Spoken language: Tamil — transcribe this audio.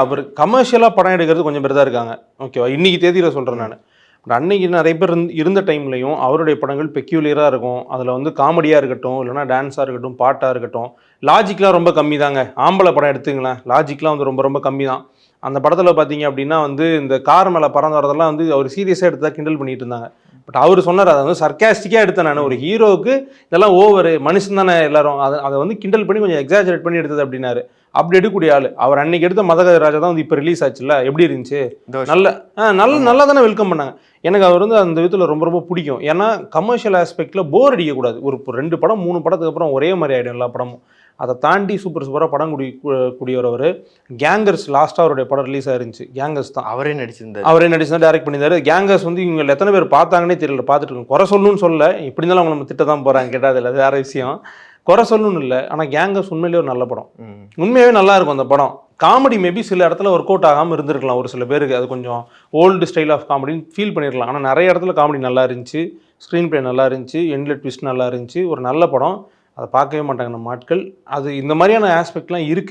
அவர் கமர்ஷியலாக படம் எடுக்கிறது கொஞ்சம் பேர் தான் இருக்காங்க. ஓகேவா? இன்னைக்கு தேதியில் சொல்கிறேன் நான். பட் அன்னைக்கு நிறைய பேர் இருந்த டைம்லையும் அவருடைய படங்கள் பெக்யூலியராக இருக்கும். அதில் வந்து காமெடியாக இருக்கட்டும், இல்லைனா டான்ஸாக இருக்கட்டும், பாட்டாக இருக்கட்டும், லாஜிக்லாம் ரொம்ப கம்மி தாங்க. ஆம்பளை படம் எடுத்துங்களேன், லாஜிக்லாம் வந்து ரொம்ப ரொம்ப கம்மி தான். அந்த படத்தில் பார்த்தீங்க அப்படின்னா வந்து இந்த கார் மேலே பறந்து வரதெல்லாம் வந்து அவர் சீரியஸாக எடுத்தா கிண்டல் பண்ணிட்டு இருந்தாங்க. பட் அவர் சொன்னார், அதை வந்து சர்க்காஸ்டிக்காக எடுத்தேன் நான். ஒரு ஹீரோவுக்கு இதெல்லாம் ஓவரு, மனுஷன் தானே எல்லாரும், அதை வந்து கிண்டல் பண்ணி கொஞ்சம் எக்ஸாஜரேட் பண்ணி எடுத்தது அப்படின்னாரு. அப்படி எடுக்கக்கூடிய ஆள் அவர். அன்னைக்கு எடுத்த மதகஜ ராஜா தான் வந்து இப்போ ரிலீஸ் ஆச்சுல்ல, எப்படி இருந்துச்சு? நல்லா தானே வெல்கம் பண்ணாங்க. எனக்கு அவர் வந்து அந்த விதத்தில் ரொம்ப ரொம்ப பிடிக்கும். ஏன்னா கமர்ஷியல் ஆஸ்பெக்டில் போர் அடிக்கக்கூடாது. ஒரு 2 படம் 3 படத்துக்கு அப்புறம் ஒரே மாதிரி ஆகிடும் எல்லா படமும். அதை தாண்டி சூப்பராக படம் கூடியவர் அவர். கேங்கர்ஸ் லாஸ்ட்டாக அவருடைய படம் ரிலீஸ் ஆயிருந்துச்சு. கேங்கர்ஸ் தான் அவரே நடிச்சிருந்தார், டைரக்ட் பண்ணியிருந்தாரு. கேங்கர்ஸ் வந்து இவங்க எத்தனை பேர் பார்த்தாங்கன்னே தெரியல. பார்த்துட்டு இருக்கோம். குறை சொல்லணும்னு சொல்ல, இப்படி இருந்தாலும் அவங்க நம்ம திட்ட தான் போகிறாங்க, கேட்டால் அதில் வேறு விஷயம். குறை சொல்லணும்னு இல்லை, ஆனால் கேங்கர்ஸ் உண்மையிலேயே ஒரு நல்ல படம். உண்மையாகவே நல்லா இருக்கும் அந்த படம். காமெடி மேபி சில இடத்துல ஒர்க் அவுட் ஆகாமல் இருந்திருக்கலாம் ஒரு சில பேருக்கு. அது கொஞ்சம் ஓல்டு ஸ்டைல் ஆஃப் காமெடின்னு ஃபீல் பண்ணிடலாம். ஆனால் நிறைய இடத்துல காமெடி நல்லா இருந்துச்சு, ஸ்க்ரீன் பிளே நல்லா இருந்துச்சு, எண்ட்ல ட்விஸ்ட் நல்லா இருந்துச்சு. ஒரு நல்ல படம். அதை பார்க்கவே மாட்டாங்க நம்ம ஆட்கள். அது இந்த மாதிரியான ஆஸ்பெக்ட்லாம் இருக்குது.